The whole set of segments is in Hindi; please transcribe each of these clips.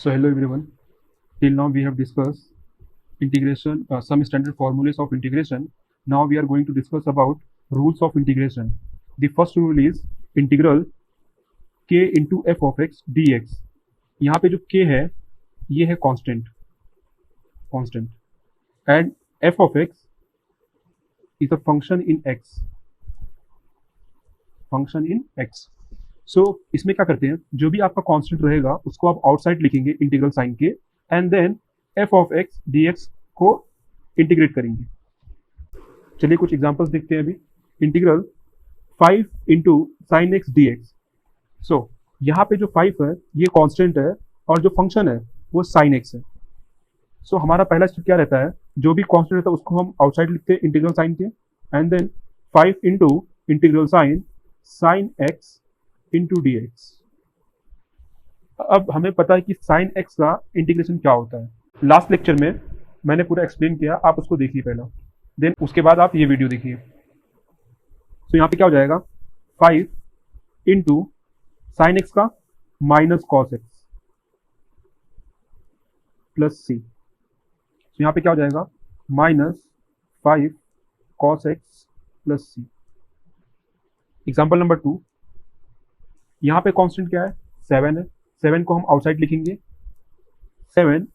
So hello everyone. Till now we have discussed integration, some standard formulas of integration. Now we are going to discuss about rules of integration. The first rule is integral k into f of x dx. यहाँ पे जो k है ये है constant and f of x is a function in x. सो इसमें क्या करते हैं, जो भी आपका कांस्टेंट रहेगा उसको आप आउटसाइड लिखेंगे इंटीग्रल साइन के, and then F of X D X को इंटीग्रेट करेंगे. चलिए कुछ एग्जांपल्स देखते हैं अभी. Integral 5 into sine X D X. So यहाँ पे जो 5 है ये कांस्टेंट है और जो फंक्शन है वो साइन एक्स है. सो हमारा पहला स्टेप क्या रहता है, जो भी कांस्टेंट रहता है उसको हम आउटसाइड लिखते हैं इंटीग्रल साइन के, and then 5 into integral sign x into d x. अब हमें पता है कि साइन एक्स का इंटीग्रेशन क्या होता है. लास्ट लेक्चर में मैंने पूरा एक्सप्लेन किया, आप उसको देखिए पहला, देन उसके बाद आप ये वीडियो देखिए. तो यहाँ पे क्या हो जाएगा, 5 इंटू साइन एक्स का minus cos x plus C. तो यहाँ पे क्या हो जाएगा, minus 5 cos x plus C. Example number 2. यहाँ पे कांस्टेंट क्या है, 7 है. 7 को हम आउटसाइड लिखेंगे. 7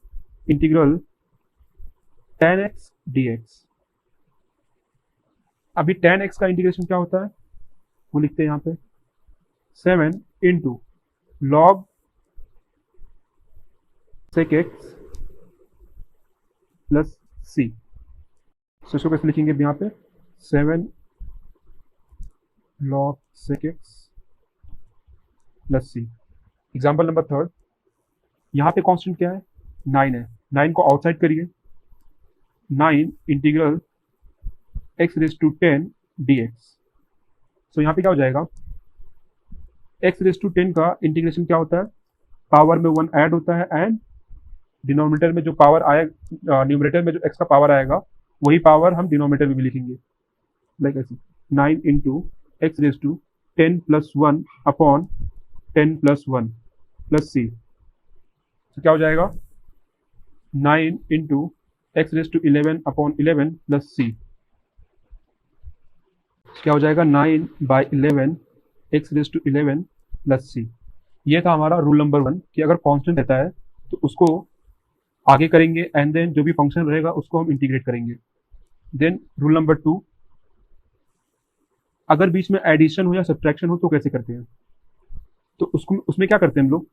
इंटीग्रल tan x dx. अभी tan x का इंटीग्रेशन क्या होता है वो लिखते हैं यहाँ पे, 7 into log sec x plus C. So इसको कैसे लिखेंगे यहाँ पे, 7 log sec x plus C. Example number 3. यहाँ पे कांस्टेंट क्या है, 9 है. 9 को आउटसाइड करिए. 9 integral x raise to 10 dx. So यहाँ पे क्या हो जाएगा, x रेज टू 10 का इंटीग्रेशन क्या होता है, पावर में 1 ऐड होता है एंड डिनोमिनेटर में जो पावर आएगा, न्यूमरेटर में जो x का पावर आएगा वही पावर हम डिनोमिनेटर में भी लिखेंगे, लाइक ऐसे 9 into X raise to 10 plus 1 upon 10 plus 1 plus C. तो क्या हो जाएगा, 9 into X raise to 11 upon 11 plus C. क्या हो जाएगा, 9 by 11 X raise to 11 plus सी. ये था हमारा रूल नंबर 1 कि अगर कांस्टेंट रहता है तो उसको आगे करेंगे एंड देन जो भी फंक्शन रहेगा उसको हम इंटीग्रेट करेंगे. देन रूल नंबर 2, अगर बीच में एडिशन हो या सब्ट्रैक्शन हो तो कैसे करते हैं, तो उसको उसमें क्या करते हैं हम लोग,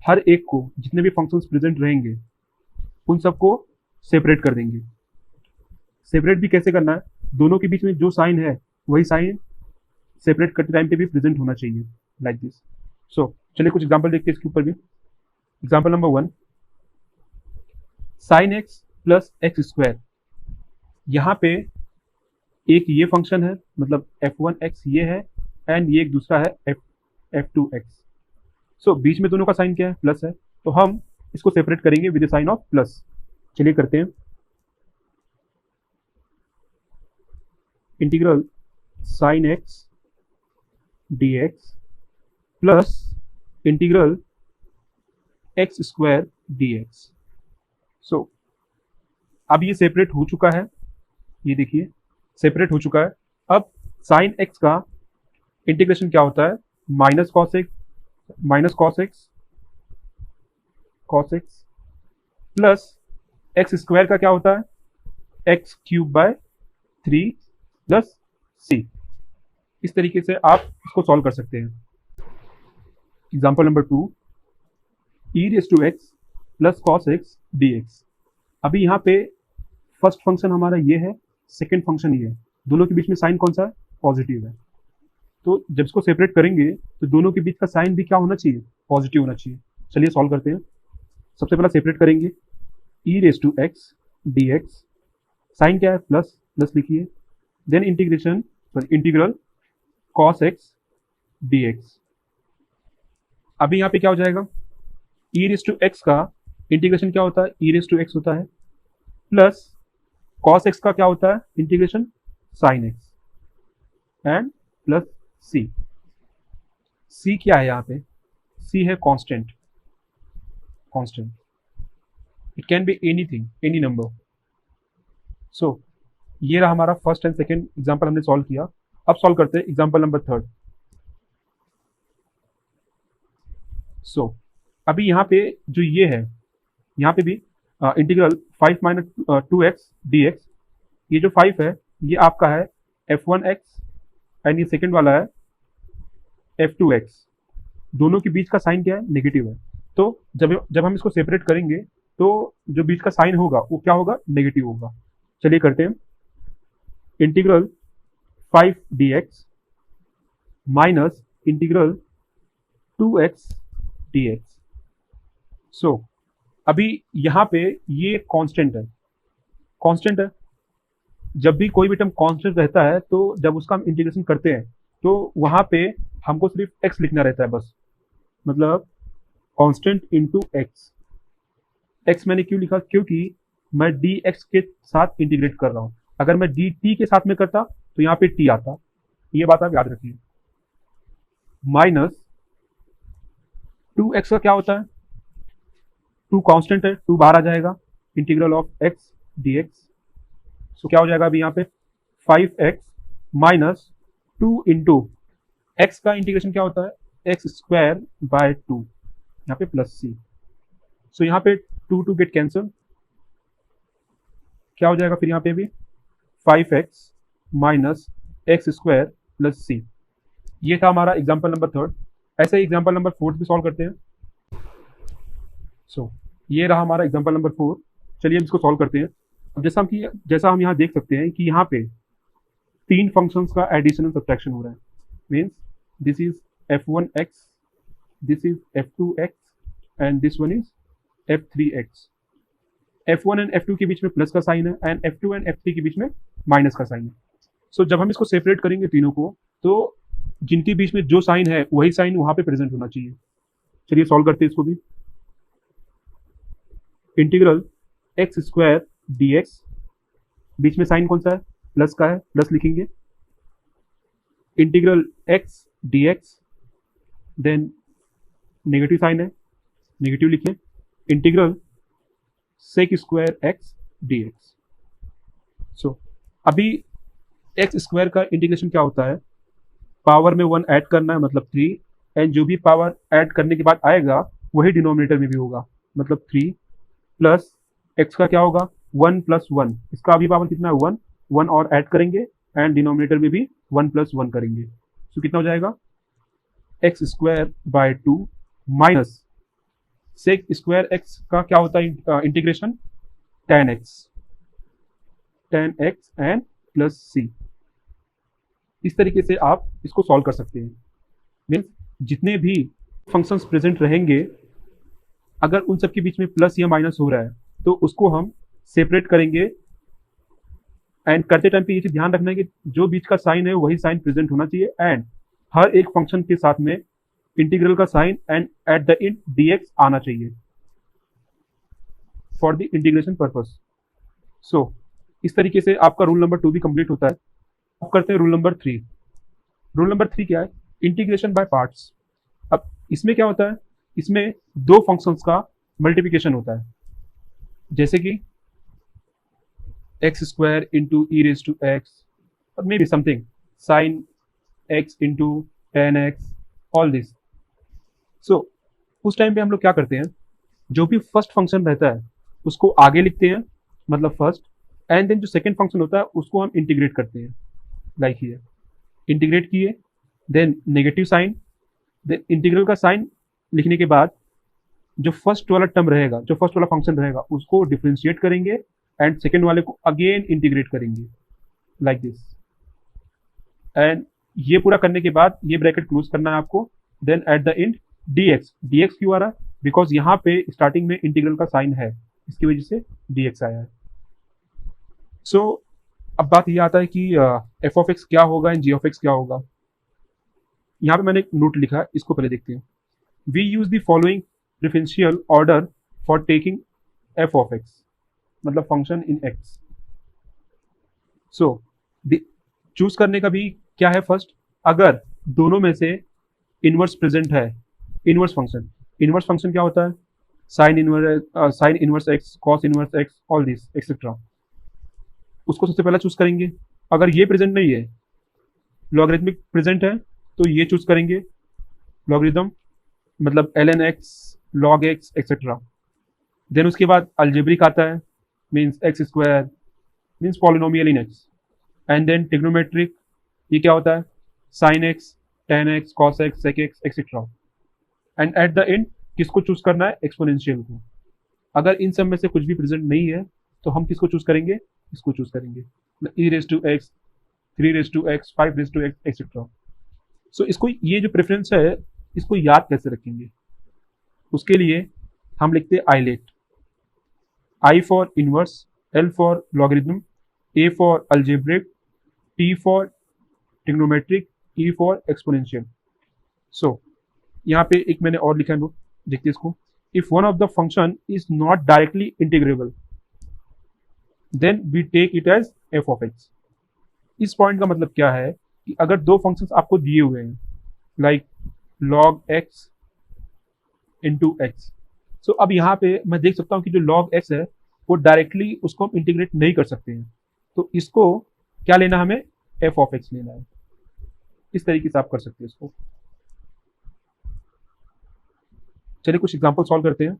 हर एक को जितने भी फंक्शंस प्रेजेंट रहेंगे उन सबको सेपरेट कर देंगे. सेपरेट भी कैसे करना है, दोनों के बीच में जो साइन है वही साइन सेपरेट करते टाइम पे भी प्रेजेंट होना चाहिए, लाइक दिस. सो चलिए कुछ एग्जांपल देखते हैं इसके ऊपर भी. Example number 1, sine x plus x square. यहाँ पे एक ये फंक्शन है, मतलब f1x ये है एंड ये एक दूसरा है f2x. सो बीच में दोनों का साइन क्या है, प्लस है, तो हम इसको सेपरेट करेंगे with the sign of plus. चलिए करते हैं. Integral sign x dx plus integral x square dx. So अब ये सेपरेट हो चुका है, ये देखिए सेपरेट हो चुका है. अब साइन एक्स का इंटीग्रेशन क्या होता है, minus cos x plus x square का क्या होता है, x cube by 3 plus c. इस तरीके से आप इसको सॉल्व कर सकते हैं. Example number 2, e raise to x plus cos x D x. अभी यहाँ पे फर्स्ट फंक्शन हमारा ये है, सेकेंड फंक्शन ये है, दोनों के बीच में साइन कौन सा है, पॉजिटिव है. तो जब इसको सेपरेट करेंगे तो दोनों के बीच का साइन भी क्या होना चाहिए, पॉजिटिव होना चाहिए. चलिए सॉल्व करते हैं. सबसे पहला सेपरेट करेंगे, E raise to x D X. Sine क्या है, प्लस, प्लस लिखिए. Then integral cos x D x. अभी यहाँ पे क्या हो जाएगा, ई रेज टू एक्स का इंटीग्रेशन क्या होता है, ई रेज टू एक्स होता है, प्लस कॉस एक्स का क्या होता है, integration sine X, and plus C. C क्या है यहाँ पे, सी है constant. It can be anything, any number. So ये रहा हमारा फर्स्ट एंड सेकेंड एग्जाम्पल हमने सॉल्व किया। अब सॉल्व करते हैं एग्जाम्पल नंबर थर्ड। सो अभी यहाँ पे जो ये है, यहाँ पे भी इंटीग्रल 5 माइनस 2x dx, ये जो 5 है ये आपका है f1x एंड ये सेकंड वाला है f2x। दोनों के बीच का साइन क्या है? नेगेटिव है। तो जब जब हम इसको सेपरेट करेंगे तो जो बीच का साइन होगा वो क्या होगा? नेगेटिव होगा। चलिए करते हैं। Integral 5 dx minus integral 2x dx। So अभी यहाँ पे ये कांस्टेंट है, कांस्टेंट है। जब भी कोई भी टर्म कांस्टेंट रहता है तो जब उसका हम इंटीग्रेशन करते हैं तो वहां पे हमको सिर्फ x लिखना रहता है बस, मतलब कांस्टेंट इनटू x। x मैंने क्यों लिखा? क्योंकि मैं dx के साथ इंटीग्रेट कर रहा हूं। अगर मैं dt के साथ में करता तो यहाँ पे t आता। ये बात आप याद रखिए। माइनस 2x का क्या होता है? 2 कांस्टेंट है, 2 बाहर आ जाएगा। Integral of x dx। सो क्या हो जाएगा अभी यहाँ पे? 5x माइनस 2 इंटू एक्स का इंटीग्रेशन क्या होता है? एक्स स्क्वायर बाय 2, यहाँ पे प्लस c। सो यहाँ पे 2 गेट कैंसल, क्या हो जाएगा फिर यहाँ पे भी? 5x minus x square plus c। ये था हमारा एग्जाम्पल नंबर थर्ड। ऐसे ही एग्जाम्पल नंबर फोर्थ भी सॉल्व करते हैं। सो ये रहा हमारा एग्जाम्पल नंबर 4। चलिए हम इसको सॉल्व करते हैं। अब जैसा हम यहाँ देख सकते हैं कि यहाँ पे 3 फंक्शंस का एडिशन एंड सब्ट्रैक्शन हो रहा है। Means this is f1x, this is f2x and this one is f3x। f1 and f2 के बीच में प्लस का साइन है एंड f2 एंड f3 के बीच में माइनस का साइन है। सो जब हम इसको सेपरेट करेंगे तीनों को तो जिनके बीच में जो साइन है वही साइन वहां पे प्रेजेंट होना चाहिए। चलिए सॉल्व करते हैं इसको भी। इंटीग्रल एक्स स्क्वायर dx, बीच में साइन कौन सा है? प्लस का है, प्लस लिखेंगे। Integral x dx, then negative sign है, नेगेटिव लिखें। Integral sec square x dx। So अभी एक्स स्क्वायर का इंटीग्रेशन क्या होता है? पावर में 1 ऐड करना है, मतलब 3, एंड जो भी पावर ऐड करने के बाद आएगा वही डिनोमिनेटर में भी होगा, मतलब 3 प्लस एक्स का क्या होगा? 1 प्लस 1। इसका अभी पावर कितना है? 1, 1 और ऐड करेंगे एंड डिनोमिनेटर में भी 1 प्लस 1 करेंगे। सो कितना हो जाएगा? X square by 2 minus sec square x का क्या होता है integration? 10x, 10x and plus c। इस तरीके से आप इसको सॉल्व कर सकते हैं। मीन्स जितने भी फंक्शंस प्रेजेंट रहेंगे अगर उन सब के बीच में प्लस या माइनस हो रहा है तो उसको हम सेपरेट करेंगे। एंड करते टाइम पे ये चीज ध्यान रखना है कि जो बीच का साइन है वही साइन प्रेजेंट होना चाहिए एंड हर एक फंक्शन के साथ में इंटीग्रल का sign and at the end dx आना चाहिए for the integration purpose. So इस तरीके से आपका रूल नंबर 2 भी कंप्लीट होता है। अब करते हैं रूल नंबर 3। रूल नंबर 3 क्या है? Integration by parts. अब इसमें क्या होता है? इसमें 2 फंक्शंस का मल्टीप्लिकेशन होता है, जैसे कि X square into E raise to X और may be something sine x into 10x, all this. So उस टाइम पे हम लोग क्या करते हैं? जो भी फर्स्ट फंक्शन रहता है उसको आगे लिखते हैं, मतलब फर्स्ट, एंड देन जो सेकेंड फंक्शन होता है उसको हम इंटीग्रेट करते हैं। लाइक हियर इंटीग्रेट किए, then negative sign, then integral का साइन लिखने के बाद जो फर्स्ट वाला टर्म रहेगा, जो फर्स्ट वाला फंक्शन रहेगा उसको डिफरेंशिएट करेंगे एंड सेकेंड वाले को अगेन इंटीग्रेट करेंगे लाइक दिस। एंड ये पूरा करने के बाद ये ब्रैकेट क्लोज करना है आपको। Then at the end dx क्यों आ रहा है? बिकॉज यहाँ पे स्टार्टिंग में इंटीग्रल का साइन है, इसकी वजह से dx आया है। सो अब बात ये आता है कि एफ ऑफ एक्स क्या होगा एंड जी ऑफ एक्स क्या होगा। यहाँ पे मैंने एक नोट लिखा है, इसको पहले देखते हैं। We use the following differential order for taking F of X, मतलब function in X. So choose करने का भी क्या है? फर्स्ट, अगर दोनों में से इनवर्स प्रेजेंट है, इनवर्स फंक्शन क्या होता है? Sine inverse x, cos inverse x, all this etcetera, उसको सबसे पहला चूज करेंगे। अगर ये प्रेजेंट नहीं है, लॉगरिथमिक प्रेजेंट है, तो ये चूज करेंगे लॉगरिथम, मतलब ln x, log x etcetera. Then उसके बाद अल्जेब्रिक आता है, means x square, means polynomial in x. And then trigonometric, ये क्या होता है, sine x, tan x, cos x, sec x etcetera. And at the end किसको चूज करना है, एक्सपोनेंशियल को। अगर इन सब में से कुछ भी प्रेजेंट नहीं है तो हम किसको चूज करेंगे, इसको चूज करेंगे, E raise to X, three raise to X, five raise to X etcetera. So इसको, ये जो प्रेफरेंस है, इसको याद कैसे रखेंगे, उसके लिए हम लिखते हैं ILATE, I for inverse, L for logarithm, A for algebraic, T for trigonometric, E for exponential. So यहाँ पे एक मैंने और लिखा है नोट, देखिए इसको, if one of the function is not directly integrable then we take it as f of x. इस पॉइंट का मतलब क्या है कि अगर दो फंक्शंस आपको दिए हुए हैं, like log X into X, so अब यहाँ पे मैं देख सकता हूँ कि जो लॉग एक्स है वो डायरेक्टली उसको हम इंटीग्रेट नहीं कर सकते हैं, तो इसको क्या लेना, हमें एफ ऑफ एक्स लेना है। इस तरीके से आप कर सकते हैं इसको। चलिए कुछ एग्जांपल सॉल्व करते हैं।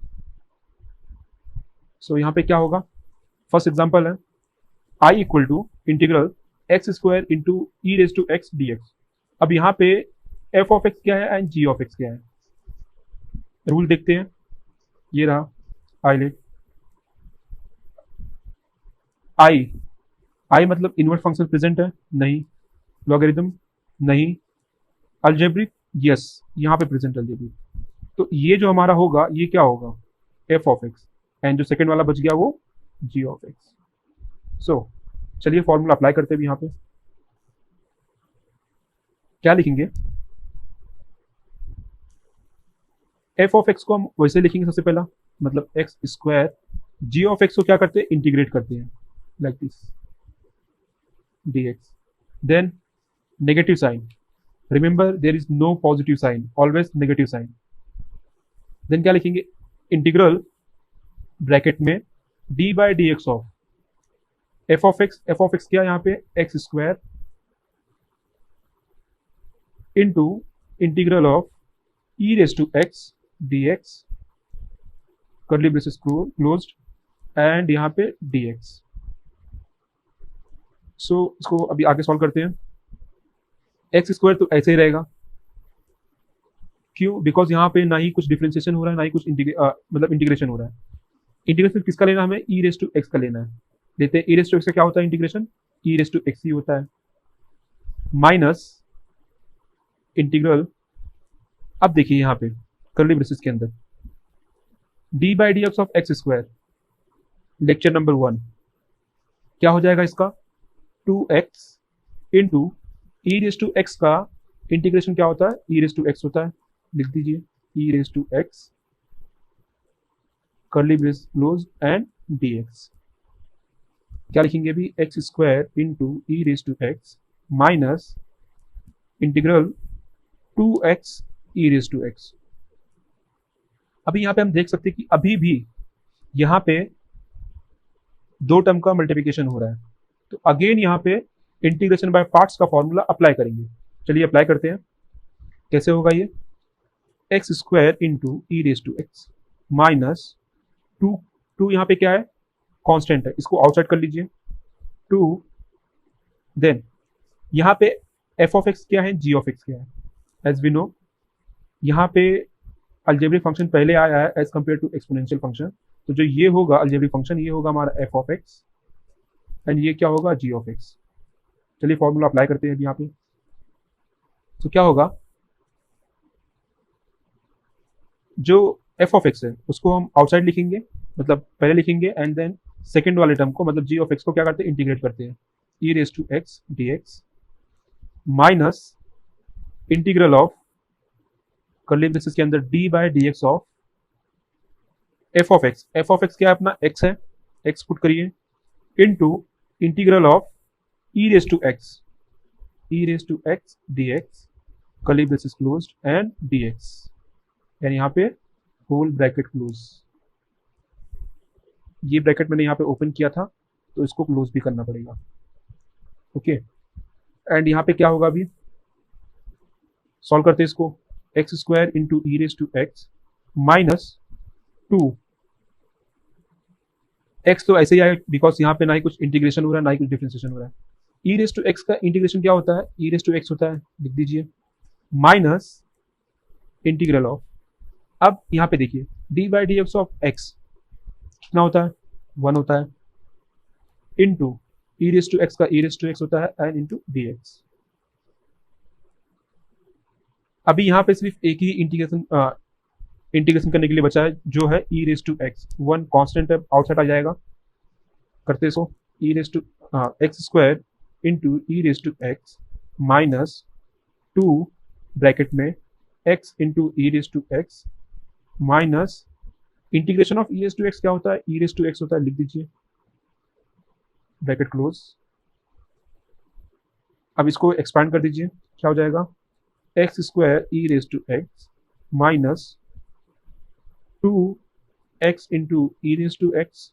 सो यहाँ पे क्या होगा, फर्स्ट एग्जांपल है I equal to integral x square into E raise to x D x. अब यहाँ पे एफ ऑफ एक्स क्या है एंड जी ऑफ एक्स क्या है, रूल देखते हैं। ये रहा आईलेट, आई, आई मतलब इनवर्स फंक्शन प्रेजेंट है, नहीं, लॉगरिथम नहीं, अल्जेब्रिक यस, यहाँ पे प्रेजेंट अल्जेब्रिक, तो ये जो हमारा होगा ये क्या होगा, एफ ऑफ एक्स, एंड जो सेकंड वाला बच गया वो जी ऑफ एक्स। सो चलिए फॉर्मूला अप्लाई करते हैं यहाँ पे। क्या लिखेंगे, एफ ऑफ एक्स को हम वैसे लिखेंगे सबसे पहला, मतलब x square, g of x को क्या करते हैं, इंटीग्रेट करते हैं like this dx, then negative sign, remember there is no positive sign, always negative sign। then क्या लिखेंगे, इंटीग्रल ब्रैकेट में d by dx of F of x, F of x क्या यहाँ पे, x square into integral of E raise to x D x, curly braces closed, and यहाँ पे dx। सो इसको अभी आगे सॉल्व करते हैं। एक्स स्क्वायर तो ऐसे ही रहेगा, क्यों, बिकॉज यहाँ पे ना ही कुछ डिफ्रेंसिएशन हो रहा है, ना ही कुछ मतलब इंटीग्रेशन हो रहा है। इंटीग्रेशन किसका लेना, हमें ई रेज टू एक्स का लेना है, लेते हैं। ई रेज टू एक्स का क्या होता है integration, E raise to X ही होता है, माइनस इंटीग्रल, अब देखिए यहाँ पे कर्ली ब्रेसेस के अंदर d by d x of x square, lecture number 1, क्या हो जाएगा इसका, 2x into E raise to x का इंटीग्रेशन क्या होता है, ई रेज टू एक्स होता है, लिख दीजिए E raise to X, curly brace close and dx। क्या लिखेंगे अभी, x square into E raise to x minus integral 2x E raise to X. अभी यहाँ पे हम देख सकते हैं कि अभी भी यहाँ पे दो टर्म का मल्टीप्लिकेशन हो रहा है, तो अगेन यहाँ पे इंटीग्रेशन बाय पार्ट्स का फॉर्मूला अप्लाई करेंगे। चलिए अप्लाई करते हैं, कैसे होगा ये, x square into E raise to x minus two यहाँ पे क्या है, कांस्टेंट है, इसको आउटसाइड कर लीजिए, 2, देन यहाँ पे एफ ऑफ एक्स क्या है, जी ऑफ एक्स क्या है, एज वी नो यहाँ पे अल्जेब्रिक फंक्शन पहले आया है as compared to exponential function, तो जो ये होगा अल्जेब्रिक फंक्शन, ये होगा हमारा एफ ऑफ एक्स एंड ये क्या होगा, जी ऑफ एक्स। चलिए फॉर्मूला अप्लाई करते हैं यहाँ पे। तो क्या होगा, जो एफ ऑफ एक्स है उसको हम आउटसाइड लिखेंगे, मतलब पहले लिखेंगे, एंड देन सेकंड वाले टर्म को, मतलब जी ऑफ एक्स को क्या करते हैं, इंटीग्रेट करते हैं, E raise to x D x minus integral of curly braces के अंदर D by D x of F of x, F of x क्या है अपना, एक्स है, एक्स पुट करिए, into integral of E raise to x, E raise to x D x, curly braces closed and dx, and यहाँ पे होल ब्रैकेट क्लोज। ये ब्रैकेट मैंने यहाँ पे ओपन किया था, तो इसको क्लोज भी करना पड़ेगा। ओके, एंड यहाँ पे क्या होगा, अभी सॉल्व करते हैं इसको। X square into e raise to x minus 2, x तो ऐसे ही आएगा बिकॉज यहाँ पे ना ही कुछ इंटीग्रेशन हो रहा है ना ही कुछ डिफ्रेंसिएशन हो रहा है। ई रेस टू एक्स का इंटीग्रेशन क्या होता है, ई रेस टू एक्स होता है, लिख दीजिए, माइनस इंटीग्रल ऑफ, अब यहाँ पे देखिए d by d x of x कितना होता है, 1 होता है, into e raise to x का ई रेस टू एक्स होता है एन इंटू डी एक्स। अभी यहाँ पे सिर्फ एक ही इंटीग्रेशन करने के लिए बचा है, जो है e raise to x, 1 constant है, आउटसाइड आ जाएगा, करते इसको, e raise to x square into e raise to x minus 2 bracket में x into e raise to x minus integration of e raise to x क्या होता है, ई रेस टू एक्स होता है, लिख दीजिए, ब्रैकेट क्लोज। अब इसको एक्सपांड कर दीजिए, क्या हो जाएगा, x square e raise to x minus 2 x into e raise to x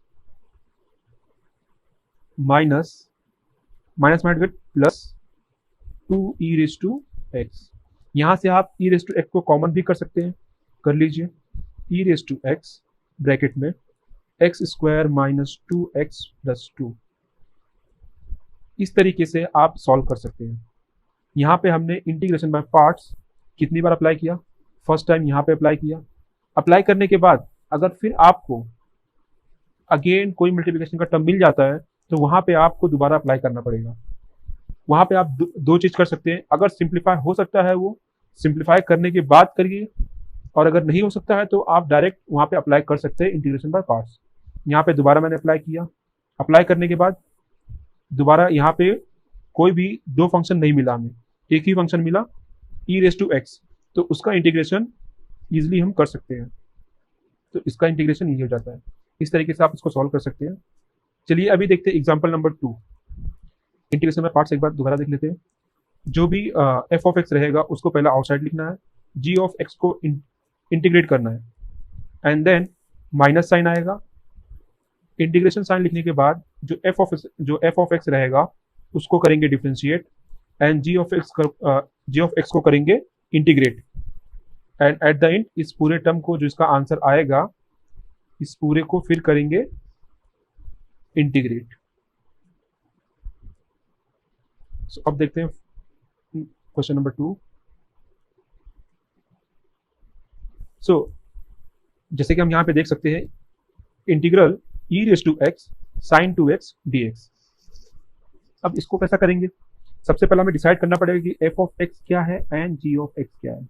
minus minus minus plus 2 e raise to x. यहाँ से आप ई रेस टू एक्स को कॉमन भी कर सकते हैं, कर लीजिए, e raise to x bracket में x square minus 2x plus 2। इस तरीके से आप सॉल्व कर सकते हैं। यहाँ पे हमने इंटीग्रेशन बाय पार्ट्स कितनी बार अप्लाई किया, फर्स्ट टाइम यहाँ पे अप्लाई किया। अप्लाई करने के बाद अगर फिर आपको अगेन कोई मल्टीप्लिकेशन का टर्म मिल जाता है तो वहाँ पे आपको दोबारा अप्लाई करना पड़ेगा। वहाँ पे आप दो चीज़ कर सकते हैं, अगर सिंप्लीफाई हो सकता है वो सिंप्लीफाई करने के बाद करिए, और अगर नहीं हो सकता है तो आप डायरेक्ट वहाँ पे अप्लाई कर सकते हैं इंटीग्रेशन बाय पार्ट्स। यहाँ पे दोबारा मैंने अप्लाई किया, अप्लाई करने के बाद दोबारा यहाँ पे कोई भी दो फंक्शन नहीं मिला हमें, एक ही फंक्शन मिला ई रेस टू एक्स, तो उसका इंटीग्रेशन ईजिली हम कर सकते हैं, तो इसका इंटीग्रेशन ये हो जाता है। इस तरीके से आप इसको सॉल्व कर सकते हैं। चलिए अभी देखते हैं example number 2, integration by parts एक बार दोबारा देख लेते हैं। जो भी एफ ऑफ एक्स रहेगा उसको पहले आउटसाइड लिखना है, जी ऑफ एक्स को इंटीग्रेट करना है, एंड देन माइनस साइन आएगा। इंटीग्रेशन साइन लिखने के बाद जो एफ ऑफ एक्स रहेगा उसको करेंगे differentiate, and g of x को करेंगे integrate, and at the end इस पूरे टर्म को जो इसका आंसर आएगा इस पूरे को फिर करेंगे इंटीग्रेट। सो अब देखते हैं क्वेश्चन नंबर 2। सो जैसे कि हम यहाँ पे देख सकते हैं integral e raise to x sine 2x dx। अब इसको कैसा करेंगे, सबसे पहले हमें डिसाइड करना पड़ेगा कि एफ ऑफ एक्स क्या है एंड जी ऑफ एक्स क्या है,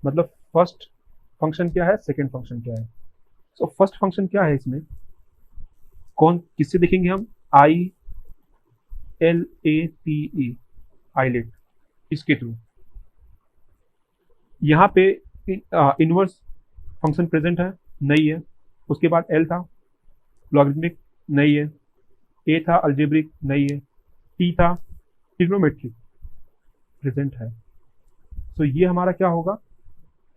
मतलब फर्स्ट फंक्शन क्या है सेकेंड फंक्शन क्या है। सो फर्स्ट फंक्शन क्या है इसमें, कौन किससे देखेंगे हम, I L A T E, eyelet, इसके थ्रू। यहाँ पे इनवर्स फंक्शन प्रेजेंट है, नहीं है। उसके बाद एल था लॉगरिथमिक, नहीं है। ए था अलजेब्रिक, नहीं है। टी था ट्रिग्नोमेट्रिक, प्रेजेंट है। तो ये हमारा क्या होगा,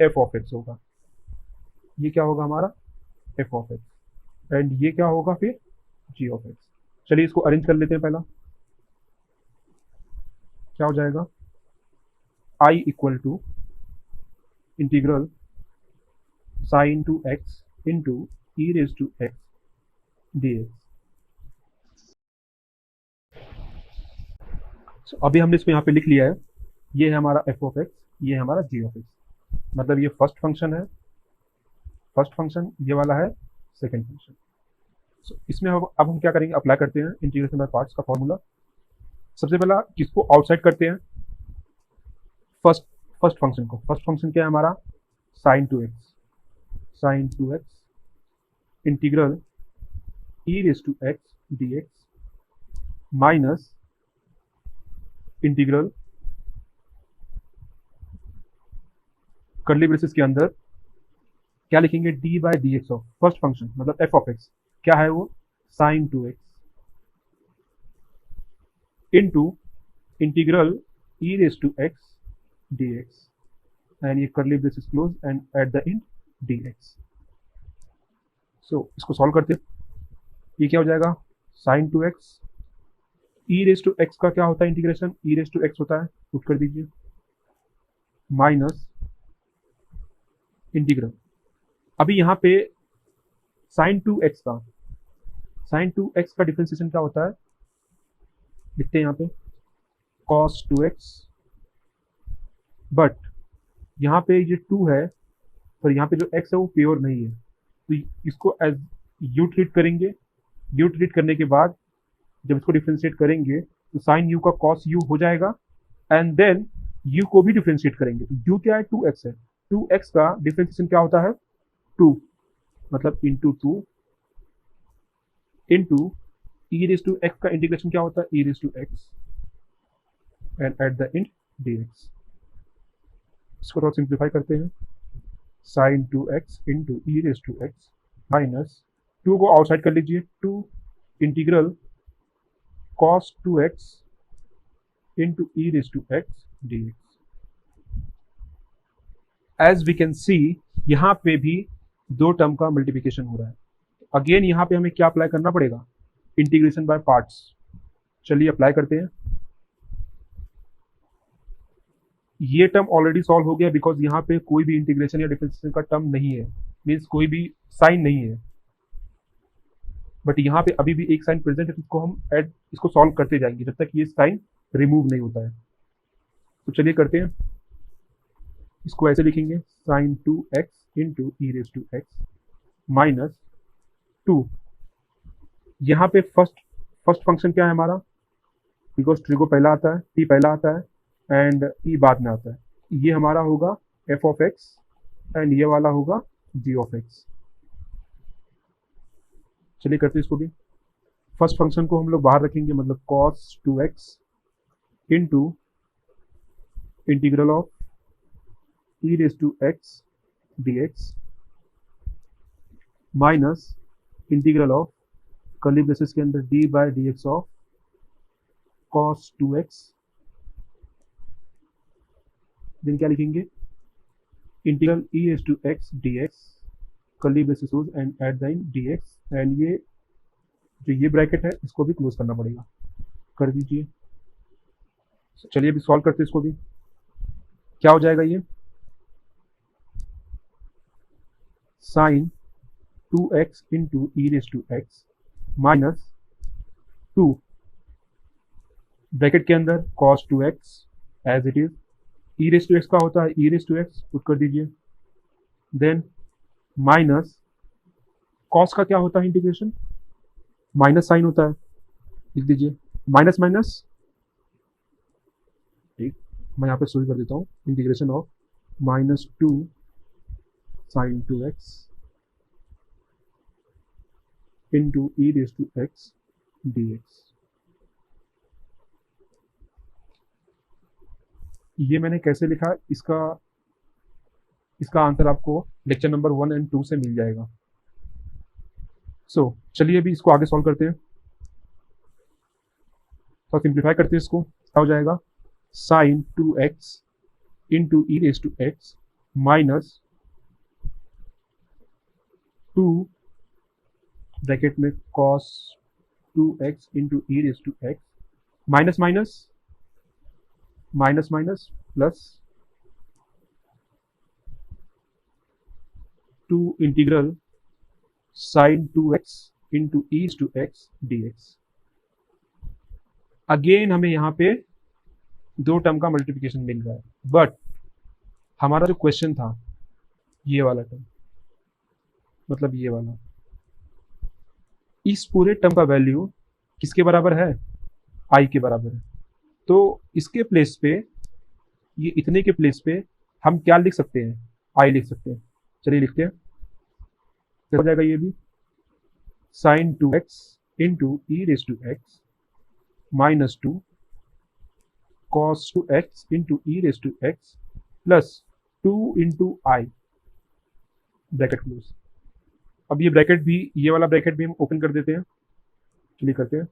एफ ऑफ एक्स होगा। ये क्या होगा हमारा एफ ऑफ एक्स, एंड ये क्या होगा फिर जी ऑफ एक्स। चलिए इसको अरेंज कर लेते हैं। पहला क्या हो जाएगा, I equal to integral sine two x into E raise to x dx। so, अभी हमने इसको यहाँ पे लिख लिया है, ये है हमारा एफ ऑफ एक्स, ये है हमारा जी ऑफ एक्स, मतलब ये फर्स्ट फंक्शन है, फर्स्ट फंक्शन ये वाला है सेकेंड फंक्शन। so, इसमें अब हम क्या करेंगे, अप्लाई करते हैं इंटीग्रेशन बाय पार्ट्स का फॉर्मूला। सबसे पहला किसको आउटसाइड करते हैं, फर्स्ट फंक्शन को। फर्स्ट फंक्शन क्या है हमारा, sine two x integral e raise to x dx minus integral curly braces के अंदर क्या लिखेंगे, d by d x of first function मतलब एफ ऑफ एक्स क्या है वो, sine two x into integral e raise to x dx, and ये curly braces close and at the end dx। So इसको सॉल्व करते हैं। ये क्या हो जाएगा, sine two x, e raise to x का क्या होता है integration, e raise to x होता है, पुट कर दीजिए, माइनस इंटीग्रल। अभी यहाँ पे साइन टू एक्स का, साइन टू एक्स का डिफ्रेंसिएशन क्या होता है, लिखते हैं यहाँ पे कॉस टू एक्स, बट यहाँ पे ये टू है, पर यहाँ पे जो एक्स है वो प्योर नहीं है, तो इसको एज यू ट्रीट करेंगे। यू ट्रीट करने के बाद जब इसको डिफ्रेंशिएट करेंगे तो साइन यू का कॉस यू हो जाएगा, एंड देन यू को भी डिफ्रेंशिएट करेंगे, तो यू क्या है, टू एक्स है, टू एक्स का डिफ्रेंशिएशन क्या होता है, टू, मतलब into two into e raise to x का इंटीग्रेशन क्या होता है, e raise to x and at the end d x. इसको थोड़ा सिंप्लीफाई करते हैं, sine two x into e raise to x minus two को आउटसाइड कर लीजिए, two integral cos two x into e raise to x D x. As we can see यहाँ पे भी दो टर्म का मल्टीप्लिकेशन हो रहा है, अगेन यहाँ पे हमें क्या अप्लाई करना पड़ेगा, इंटीग्रेशन बाय पार्ट्स। चलिए अप्लाई करते हैं। ये टर्म ऑलरेडी सॉल्व हो गया बिकॉज यहाँ पे कोई भी इंटीग्रेशन या डिफरेंशिएशन का टर्म नहीं है, मीन्स कोई भी साइन नहीं है, बट यहाँ पे अभी भी एक साइन प्रेजेंट है, इसको हम ऐड, इसको सॉल्व करते जाएंगे जब तक ये साइन रिमूव नहीं होता है। तो चलिए करते हैं, इसको ऐसे लिखेंगे, sine two x into e raise to x minus two, यहाँ पे फर्स्ट फंक्शन क्या है हमारा, बिकॉज ट्रिगो पहला आता है, टी पहला आता है एंड ई बाद में आता है, ये हमारा होगा एफ ऑफ एक्स एंड ये वाला होगा जी ऑफ एक्स। चलिए करते हैं इसको भी, फर्स्ट फंक्शन को हम लोग बाहर रखेंगे, मतलब cos two x into integral of e raise to x D x minus integral of curly braces के अंदर D by D x of cos two x, then क्या लिखेंगे, integral e raise to x D x curly braces and at the end d x, and ये जो ये ब्रैकेट है इसको भी क्लोज करना पड़ेगा, कर दीजिए। चलिए अभी सॉल्व करते हैं इसको भी, क्या हो जाएगा ये, sine two x into e raise to x minus two bracket के अंदर cos two x as it is, e raise to x का होता है e raise to x, put कर दीजिए, देन माइनस कॉस का क्या होता है इंटीग्रेशन, माइनस साइन होता है, लिख दीजिए माइनस माइनस, ठीक, मैं यहाँ पे शुरू कर देता हूँ, integration of minus two sine two x into e raise to x D x. ये मैंने कैसे लिखा, इसका आंसर आपको लेक्चर नंबर 1 एंड 2 से मिल जाएगा। चलिए अभी इसको आगे सॉल्व करते हैं, तो सिंप्लीफाई करते हैं इसको, क्या हो जाएगा, sine two x into e raise to x minus two bracket में cos two x into e raise to x minus minus minus minus plus two integral sine two x into e to x D x. Again हमें यहाँ पे दो टर्म का मल्टीप्लिकेशन मिल रहा है, बट हमारा जो क्वेश्चन था ये वाला टर्म, मतलब ये वाला, इस पूरे टर्म का वैल्यू किसके बराबर है, आई के बराबर है, तो इसके प्लेस पे, ये इतने के प्लेस पे हम क्या लिख सकते हैं, आई लिख सकते हैं। चलिए लिखते हैं, हो जाएगा ये भी, sine two x into e raise to x minus two cos two x into e raise to x plus two into i, bracket close. अब ये ब्रैकेट भी, ये वाला ब्रैकेट भी हम ओपन कर देते हैं, चलिए करते हैं,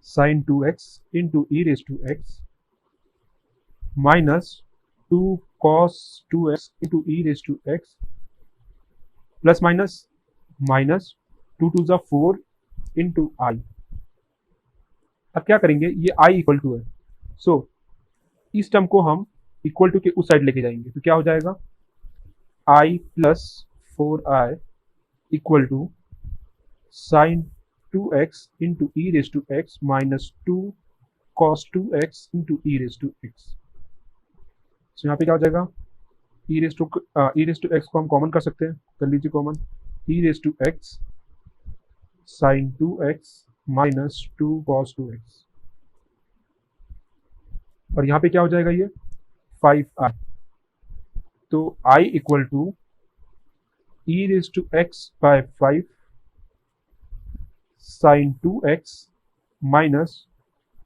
sine two x into e raise to x minus two cos two x into e raise to x plus minus minus 2 two ज़ा 4 इंटू आई। अब क्या करेंगे, ये आई इक्वल टू है, सो इस टर्म को हम इक्वल टू के उस साइड लेके जाएंगे, तो क्या हो जाएगा, I plus 4i equal to sine 2x into e raise to x minus 2 cos 2x into e raise to x. तो यहाँ पे क्या हो जाएगा, ई रेस टू एक्स को हम कॉमन कर सकते हैं, कर लीजिए common, e raise to x sine 2x minus 2 cos 2x, और यहाँ पे क्या हो जाएगा, ये 5i। तो i equal to e raise to x by 5 sine 2x minus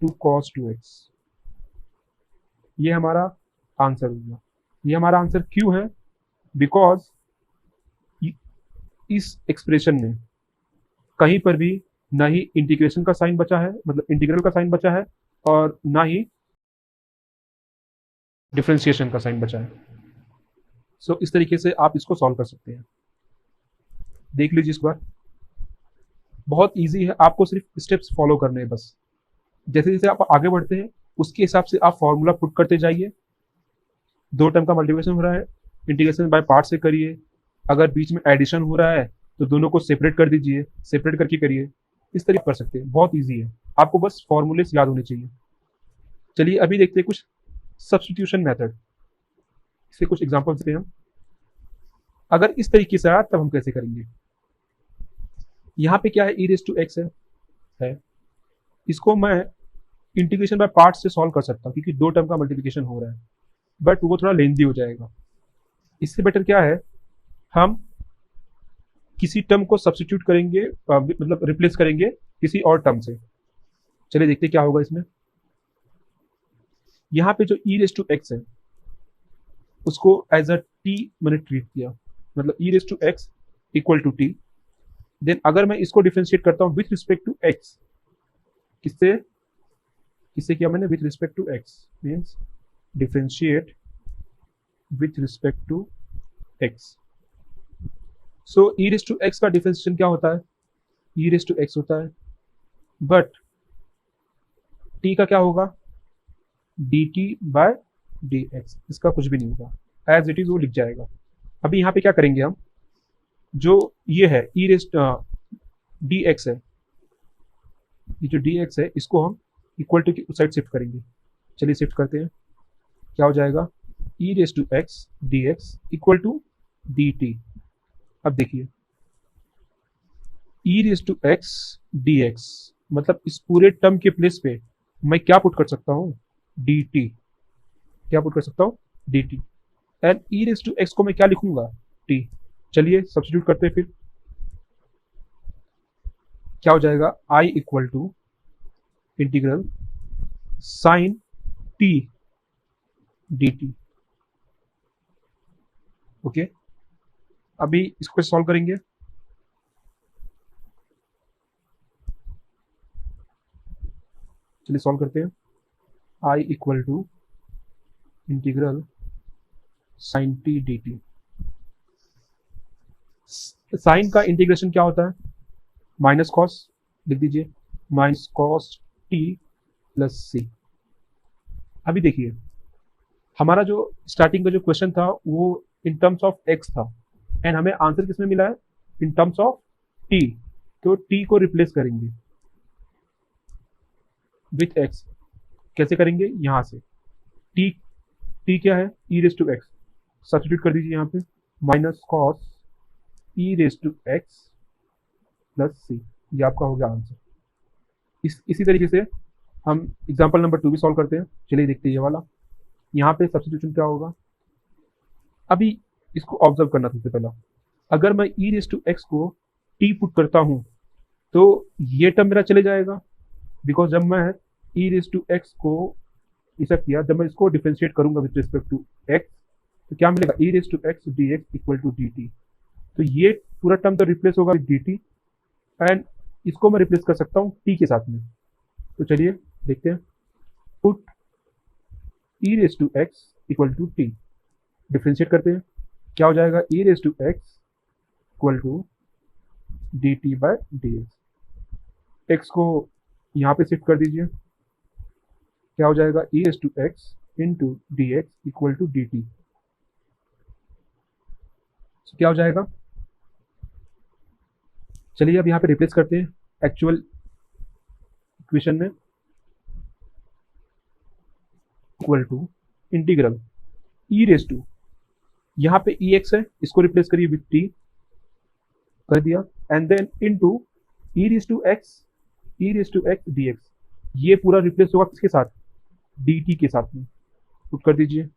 2 cos 2x। ये हमारा आंसर होगा। ये हमारा आंसर क्यों है, बिकॉज इस एक्सप्रेशन में कहीं पर भी ना ही इंटीग्रेशन का साइन बचा है, मतलब इंटीग्रल का साइन बचा है, और ना ही डिफरेंशिएशन का साइन बचा है। सो इस तरीके से आप इसको सॉल्व कर सकते हैं। देख लीजिए इस बार, बहुत इजी है, आपको सिर्फ स्टेप्स फॉलो करने हैं बस। जैसे जैसे आप आगे बढ़ते हैं उसके हिसाब से आप फॉर्मूला पुट करते जाइए। 2 टर्म का मल्टीप्लिकेशन हो रहा है, इंटीग्रेशन बाय पार्ट से करिए। अगर बीच में एडिशन हो रहा है तो दोनों को सेपरेट कर दीजिए, सेपरेट करके करिए। इस तरीके कर सकते हैं, बहुत ईजी है, आपको बस फॉर्मूले याद होने चाहिए। चलिए अभी देखते हैं कुछ सब्स्टिट्यूशन मेथड, इससे कुछ एग्जाम्पल देते हैं हम। अगर इस तरीके से आया तब हम कैसे करेंगे। यहाँ पे क्या है, ई रेस टू एक्स है, इसको मैं इंटीग्रेशन बाय पार्ट से सॉल्व कर सकता हूँ क्योंकि 2 टर्म का मल्टीप्लिकेशन हो रहा है, बट वो थोड़ा लेंदी हो जाएगा। इससे बेटर क्या है, हम किसी टर्म को सब्स्टिट्यूट करेंगे, मतलब रिप्लेस करेंगे किसी और टर्म से। चलिए देखते हैं क्या होगा इसमें। यहाँ पे जो ई रेस टू एक्स है उसको एज अ टी मैंने ट्रीट किया, मतलब e raise to x equal to t. Then अगर मैं इसको डिफ्रेंशिएट करता हूँ विथ रिस्पेक्ट टू एक्स, किससे किससे किया मैंने, with respect to x, means differentiate with respect to x. So e raise to x का डिफ्रेंशिएशन क्या होता है, ई रेस टू एक्स होता है, बट टी का क्या होगा, d t by D x, इसका कुछ भी नहीं होगा, एज इट इज वो लिख जाएगा। अभी यहाँ पे क्या करेंगे हम, जो ये है ई रेस डी एक्स है, ये जो डी एक्स है इसको हम इक्वल टू की उस साइड शिफ्ट करेंगे। चलिए शिफ्ट करते हैं, क्या हो जाएगा, e raise to x D x equal to d t. अब देखिए e raise to x D x, मतलब इस पूरे टर्म के प्लेस पे मैं क्या पुट कर सकता हूँ, डी टी, क्या पुट कर सकता हूँ, d t. And e raise to x को मैं क्या लिखूंगा, टी। चलिए सब्स्टिट्यूट करते हैं, फिर क्या हो जाएगा, I equal to integral sine t d t. Okay, अभी इसको सॉल्व करेंगे। चलिए सॉल्व करते हैं, I equal to integral sine t d t. Sine का इंटीग्रेशन क्या होता है, माइनस कॉस, लिख दीजिए minus cos t plus c. अभी देखिए हमारा जो स्टार्टिंग का जो क्वेश्चन था वो इन टर्म्स ऑफ एक्स था, एंड हमें आंसर किसमें मिला है, इन टर्म्स ऑफ टी। तो टी को रिप्लेस करेंगे विथ एक्स, कैसे करेंगे, यहां से टी, टी क्या है, e raise to x, substitute कर दीजिए यहाँ पे, minus cos e raise to x plus सी, ये आपका हो गया आंसर। इसी तरीके से हम एग्जाम्पल नंबर 2 भी सॉल्व करते हैं। चलिए देखते हैं ये वाला, यहाँ पे सब्स्टिट्यूशन क्या होगा। अभी इसको ऑब्जर्व करना सबसे पहला, अगर मैं ई रेस टू एक्स को टी पुट करता हूँ तो ये टर्म मेरा चले जाएगा, बिकॉज जब मैं ई रेस टू एक्स को ऐसा किया, जब मैं इसको डिफ्रेंशिएट करूंगा विद रिस्पेक्ट टू एक्स तो क्या मिलेगा, e raise to x D x equal to d t. तो ये पूरा टर्म तो रिप्लेस होगा विद डी टी, एंड इसको मैं रिप्लेस कर सकता हूँ टी के साथ में। तो चलिए देखते हैं, put e raise to x equal to t, differentiate करते हैं, क्या हो जाएगा, e raise to x equal to d t by d x. X को यहाँ पे शिफ्ट कर दीजिए, क्या हो जाएगा, e s to x into d x equal to d t. क्या हो जाएगा, चलिए अब यहाँ पे रिप्लेस करते हैं एक्चुअल इक्वेशन में। Equal to integral e raise to, यहाँ पे ई एक्स है, इसको रिप्लेस करिए विथ टी, कर दिया, and then into e raise to x D x. ये पूरा रिप्लेस होगा किसके साथ, डी टी के साथ में, पुट कर दीजिए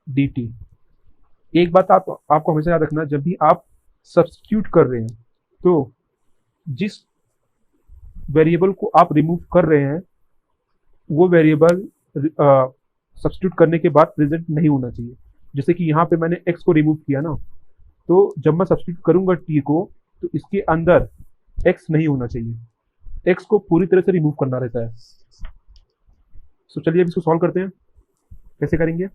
डी टी। एक बात आपको हमेशा याद रखना, जब भी आप सब्स्टिट्यूट कर रहे हैं तो जिस वेरिएबल को आप रिमूव कर रहे हैं वो वेरिएबल सब्स्टिट्यूट करने के बाद प्रेजेंट नहीं होना चाहिए। जैसे कि यहाँ पे मैंने x को रिमूव किया ना, तो जब मैं सब्स्टिट्यूट करूंगा t को, तो इसके अंदर x नहीं होना चाहिए, x को पूरी तरह से रिमूव करना रहता है। तो चलिए अब इसको सॉल्व करते हैं, कैसे करेंगे।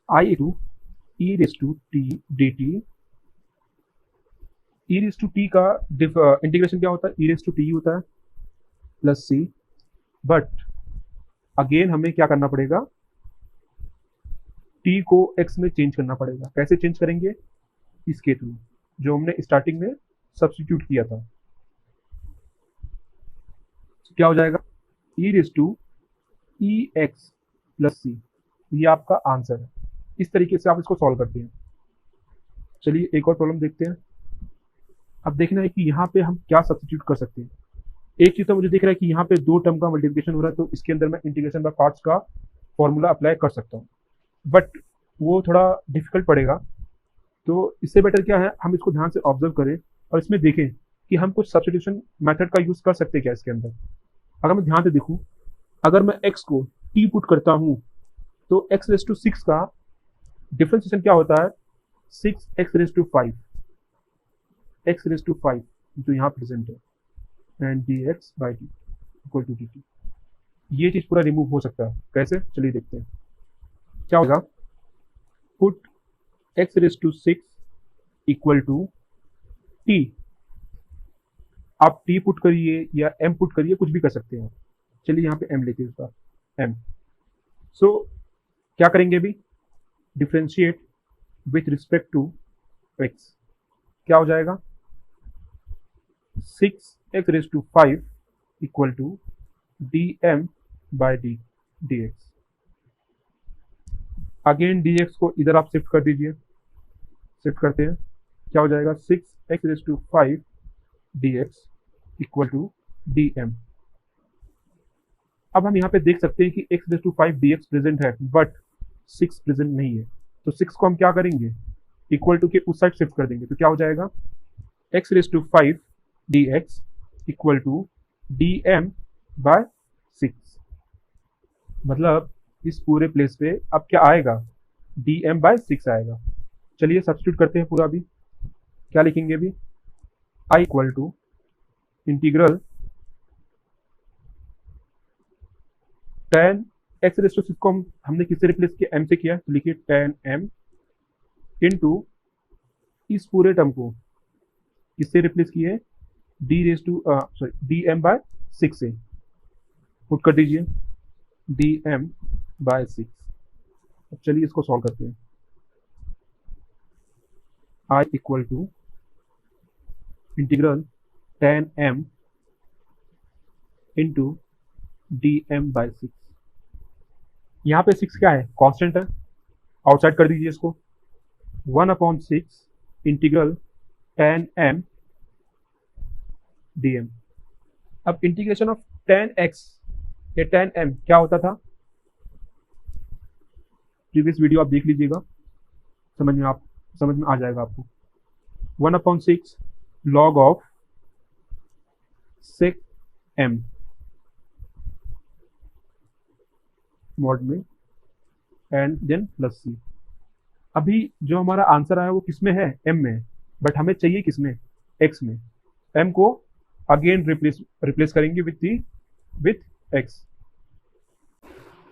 I to e raise to t d t, e raise to t का इंटीग्रेशन क्या होता है, ई रेस टू टी होता है प्लस सी, बट अगेन हमें क्या करना पड़ेगा, टी को एक्स में चेंज करना पड़ेगा। कैसे चेंज करेंगे, इसके थ्रू जो हमने स्टार्टिंग में सब्स्टिट्यूट किया था। क्या हो जाएगा, e raise to e x plus सी, ये आपका आंसर है। इस तरीके से आप इसको सॉल्व करते हैं। चलिए एक और प्रॉब्लम देखते हैं। अब देखना है कि यहाँ पे हम क्या सब्स्टिट्यूट कर सकते हैं। एक चीज तो मुझे दिख रहा है कि यहाँ पे दो टर्म का मल्टीप्लिकेशन हो रहा है, तो इसके अंदर मैं इंटीग्रेशन बाय पार्ट्स का फॉर्मूला अप्लाई कर सकता हूँ, बट वो थोड़ा डिफिकल्ट पड़ेगा। तो इससे बेटर क्या है, हम इसको ध्यान से ऑब्जर्व करें और इसमें देखें कि हम कुछ सब्स्टिट्यूशन मेथड का यूज कर सकते हैं क्या इसके अंदर। अगर मैं ध्यान से देखूँ, अगर मैं x को t पुट करता हूँ तो x रेस टू 6 का डिफरेंशिएशन क्या होता है, 6x raise to 5, x raise to 5 जो यहाँ प्रेजेंट है, and dx by t equal to dt। ये चीज पूरा रिमूव हो सकता है, कैसे, चलिए देखते हैं क्या होगा। Put x raise to 6 equal to t, आप t पुट करिए या m पुट करिए, कुछ भी कर सकते हैं। चलिए यहाँ पे m लेते हैं, उसका m। सो क्या करेंगे अभी, differentiate with respect to x, क्या हो जाएगा, 6x raise to 5 equal to dm by dx। Again dx को इधर आप शिफ्ट कर दीजिए, शिफ्ट करते हैं, क्या हो जाएगा, 6x raise to 5 dx equal to dm। अब हम यहाँ पे देख सकते हैं कि x raise to 5 dx present है, बट 6 प्रेजेंट नहीं है। तो 6 को हम क्या करेंगे, इक्वल टू के उस साइड शिफ्ट कर देंगे, तो क्या हो जाएगा, x raise to 5 dx equal to dm by 6। मतलब इस पूरे प्लेस पे अब क्या आएगा, dm बाय 6 आएगा। चलिए सब्स्टिट्यूट करते हैं पूरा। अभी क्या लिखेंगे, अभी i equal to integral tan x raise to 6 को हमने किससे रिप्लेस किया, m से किया, तो लिखिए tan m इंटू इस पूरे टर्म को किससे रिप्लेस किए, dm बाय 6 से, पुट कर दीजिए dm बाय 6। अब चलिए इसको सॉल्व करते हैं। i equal to integral tan m into dm by 6। यहाँ पे 6 क्या है, कांस्टेंट है, आउटसाइड कर दीजिए इसको, 1/6 इंटीग्रल tan m dm। अब इंटीग्रेशन ऑफ tan x या tan m क्या होता था, प्रीवियस वीडियो आप देख लीजिएगा, समझ में आ जाएगा आपको। 1/6 log of sec m mod में एंड देन प्लस सी। अभी जो हमारा आंसर आया वो किसमें है, m में, बट हमें चाहिए किसमें, x में। m को अगेन रिप्लेस करेंगे विथ x।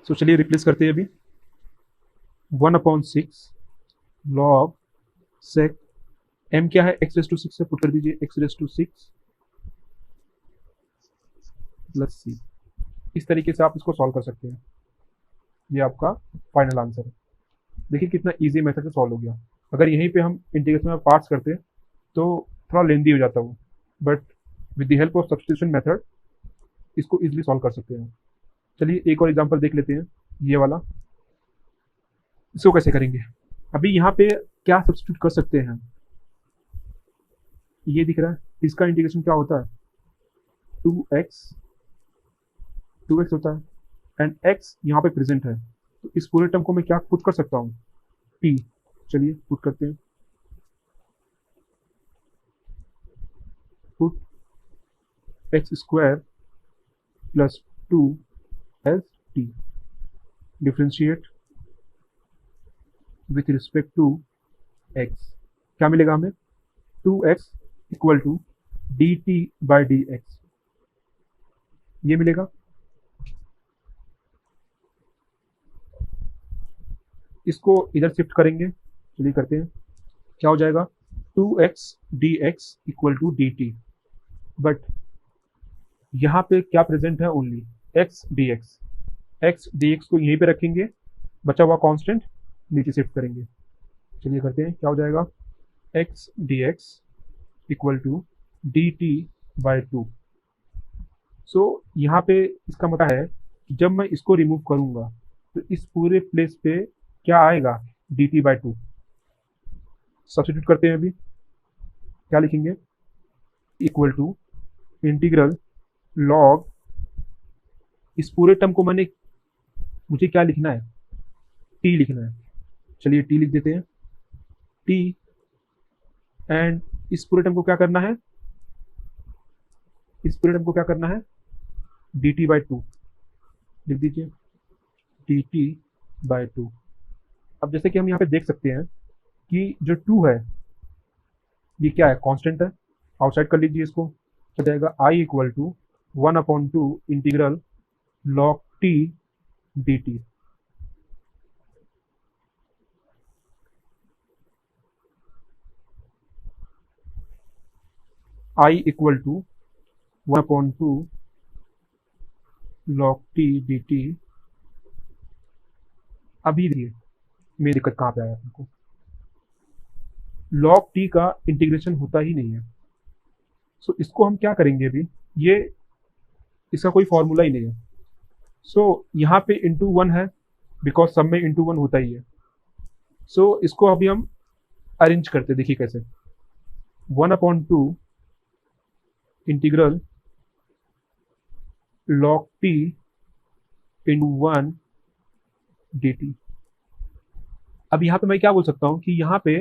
सो चलिए रिप्लेस करते हैं अभी। 1/6 log sec m क्या है, x⁻⁶ से पुट कर दीजिए, x⁻⁶ प्लस सी। इस तरीके से आप इसको सॉल्व कर सकते हैं। ये आपका फाइनल आंसर है। देखिए कितना इजी मेथड से सॉल्व हो गया। अगर यहीं पे हम इंटीग्रेशन में पार्ट्स करते तो थोड़ा लेंदी हो जाता वो, but with the help of substitution method इसको इजीली सॉल्व कर सकते हैं। चलिए एक और एग्जांपल देख लेते हैं, ये वाला। इसको कैसे करेंगे? अभी यहाँ पे क्या सब्स्टिट्यूट कर सकते हैं? ये दिख रहा है, इसका इंटीग्रेशन क्या होता है? 2x 2x होता है, एंड x यहाँ पे प्रेजेंट है, तो इस पूरे टर्म को मैं क्या पुट कर सकता हूँ? t। चलिए पुट करते हैं। Put x² plus 2 as t, differentiate with respect to x। क्या मिलेगा हमें? 2x इक्वल टू dt/dx, ये मिलेगा। इसको इधर शिफ्ट करेंगे, चलिए करते हैं। क्या हो जाएगा? 2x dx equal to dt, but यहाँ पे क्या प्रेजेंट है? Only x dx। x dx को यहीं पे रखेंगे, बचा हुआ कांस्टेंट नीचे शिफ्ट करेंगे। चलिए करते हैं। क्या हो जाएगा? x dx equal to dt/2। So यहाँ पे इसका मतलब है कि जब मैं इसको रिमूव करूंगा तो इस पूरे प्लेस पे क्या आएगा? dt/2। सब्स्टिट्यूट करते हैं। अभी क्या लिखेंगे? इक्वल टू इंटीग्रल लॉग, इस पूरे टर्म को मुझे क्या लिखना है? t लिखना है। चलिए t लिख देते हैं। t, एंड इस पूरे टर्म को क्या करना है? इस पूरे टर्म को क्या करना है? dt/2 लिख दीजिए, dt/2। अब जैसे कि हम यहाँ पे देख सकते हैं कि जो 2 है ये क्या है? कांस्टेंट है। आउटसाइड कर लीजिए इसको, हो जाएगा i equal to 1/2 integral log t dt। i equal to 1/2 log t dt। अभी देखिए मेरी दिक्कत कहाँ पे आया आपको। log t का इंटीग्रेशन होता ही नहीं है। सो इसको हम क्या करेंगे? अभी ये इसका कोई फॉर्मूला ही नहीं है। सो यहाँ पे इंटू 1 है, बिकॉज सब में इंटू 1 होता ही है। सो इसको अभी हम अरेंज करते, देखिए कैसे। 1/2 integral log t into 1 dt। अब यहाँ पे मैं क्या बोल सकता हूँ कि यहाँ पे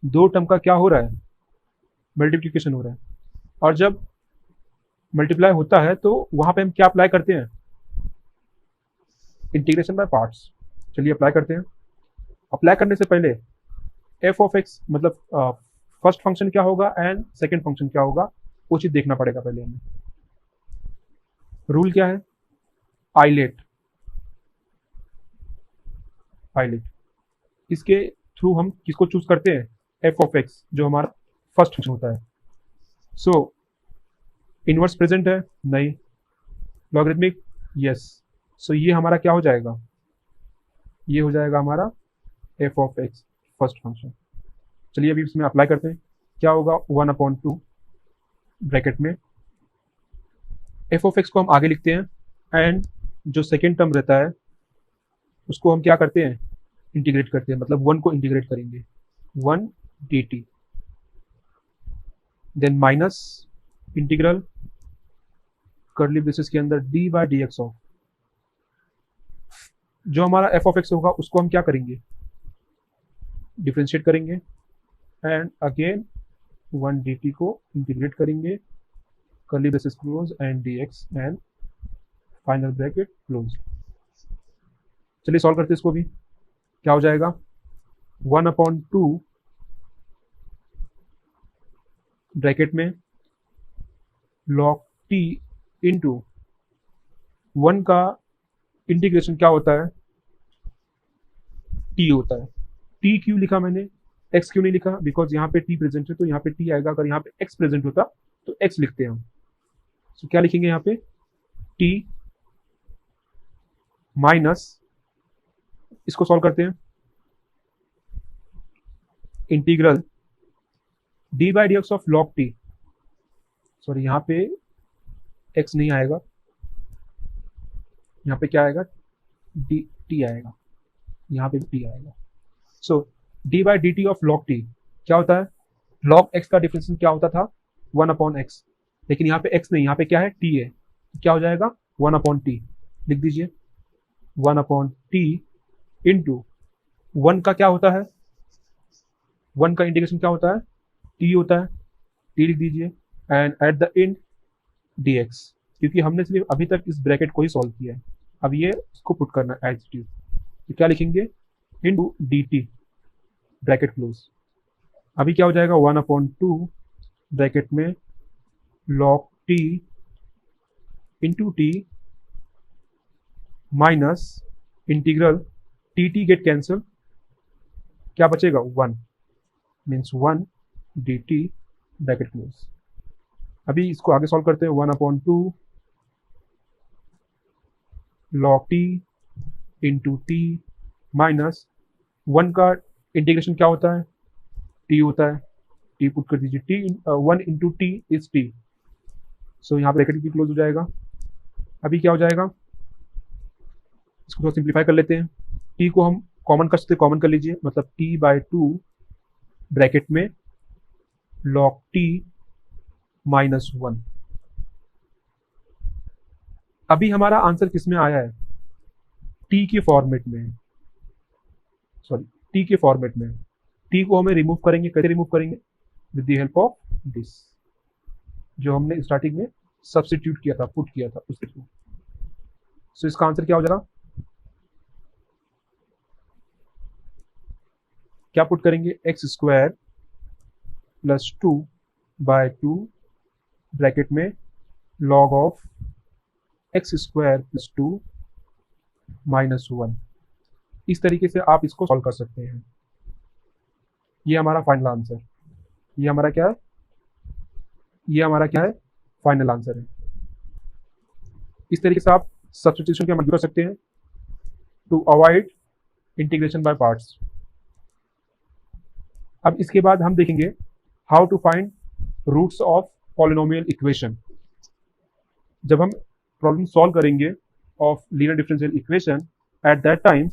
दो टर्म का क्या हो रहा है? मल्टीप्लिकेशन हो रहा है, और जब मल्टीप्लाई होता है तो वहां पे हम क्या अप्लाई करते हैं? Integration by parts. चलिए अप्लाई करते हैं। अप्लाई करने से पहले एफ ऑफ एक्स मतलब फर्स्ट फंक्शन क्या होगा एंड सेकंड फंक्शन क्या होगा वो चीज देखना पड़ेगा पहले हमें। रूल क्या है? आइलेट। आइलेट इसके थ्रू हम किसको चूज करते हैं? एफ ऑफ एक्स, जो हमारा फर्स्ट फंक्शन होता है। सो इनवर्स प्रेजेंट है? नहीं। लॉगरिथमिक? यस। सो ये हमारा क्या हो जाएगा? ये हो जाएगा हमारा F of x first function. चलिए अभी इसमें अप्लाई करते हैं। क्या होगा? 1/2 ब्रैकेट में एफ ऑफ एक्स को हम आगे लिखते हैं, एंड जो सेकेंड टर्म रहता है उसको हम क्या करते हैं? इंटीग्रेट करते हैं, मतलब 1 को इंटीग्रेट करेंगे, 1 dt। Then minus integral curly braces के अंदर d/dx ऑफ, जो हमारा एफ ऑफ एक्स होगा उसको हम क्या करेंगे? डिफ्रेंशिएट करेंगे, एंड अगेन 1 dt को इंटीग्रेट करेंगे, curly braces close and dx and final bracket close. चलिए सॉल्व करते हैं इसको भी। क्या हो जाएगा? 1/2 ब्रैकेट में log t इंटू 1 का इंटीग्रेशन क्या होता है? टी होता है। टी क्यों लिखा मैंने, एक्स क्यों नहीं लिखा, बिकॉज यहाँ पे टी प्रेजेंट है तो यहाँ पे टी आएगा, अगर यहाँ पे एक्स प्रेजेंट होता तो एक्स लिखते हैं हम। तो क्या लिखेंगे यहाँ पे, टी माइनस, इसको सॉल्व करते हैं, integral D by d x of log T, sorry यहाँ पे एक्स नहीं आएगा, यहाँ पे क्या आएगा, डी टी आएगा, यहाँ पे टी आएगा। So d by d t of log t क्या होता है, लॉग एक्स का डिफरेंशियल क्या होता था, 1/x, लेकिन यहाँ पे एक्स नहीं, यहाँ पे क्या है, टी है, तो क्या हो जाएगा 1/t, लिख दीजिए 1/t इंटू 1 का क्या होता है, 1 का इंटीग्रेशन क्या होता है, टी होता है, टी लिख दीजिए, and at the end dx, क्योंकि हमने सिर्फ अभी तक इस ब्रैकेट को ही सॉल्व किया है, अब ये इसको पुट करना है एज इट इज, तो क्या लिखेंगे, into D T, bracket close. अभी क्या हो जाएगा 1/2 ब्रैकेट में log T into T minus integral T T get cancel, क्या बचेगा 1, means 1 D T, bracket close. अभी इसको आगे सॉल्व करते हैं, 1/2 log T into T minus 1 का इंटीग्रेशन क्या होता है, टी होता है, टी पुट कर दीजिए, t 1 into t is t, so यहाँ ब्रैकेट भी क्लोज हो जाएगा। अभी क्या हो जाएगा, इसको थोड़ा सिंप्लीफाई कर लेते हैं, टी को हम कॉमन कर सकते, कॉमन कर लीजिए, मतलब टी बाई 2 ब्रैकेट में लॉग टी माइनस 1। अभी हमारा आंसर किस में आया है, टी के फॉर्मेट में, सॉरी टी के फॉर्मेट में। टी को हमें रिमूव करेंगे, कैसे रिमूव करेंगे, with the help of this, जो हमने स्टार्टिंग में सब्स्टिट्यूट किया था, पुट किया था उसके थ्रू। सो इसका आंसर क्या हो जाएगा, क्या पुट करेंगे, एक्स स्क्वायर प्लस 2/2 ब्रैकेट में log of x square plus 2 minus 1। इस तरीके से आप इसको सॉल्व कर सकते हैं। ये हमारा फाइनल आंसर, ये हमारा क्या है, ये हमारा क्या है, फाइनल आंसर है। इस तरीके से आप सब्स्टिट्यूशन का मदद कर सकते हैं to avoid integration by parts. अब इसके बाद हम देखेंगे how to find roots of polynomial equation. जब हम प्रॉब्लम सॉल्व करेंगे of linear differential equation, at that time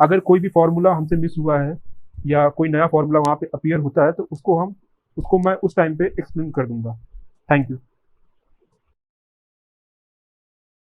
अगर कोई भी फॉर्मूला हमसे मिस हुआ है या कोई नया फॉर्मूला वहाँ पे अपीयर होता है तो उसको मैं उस टाइम पे एक्सप्लेन कर दूंगा। Thank you.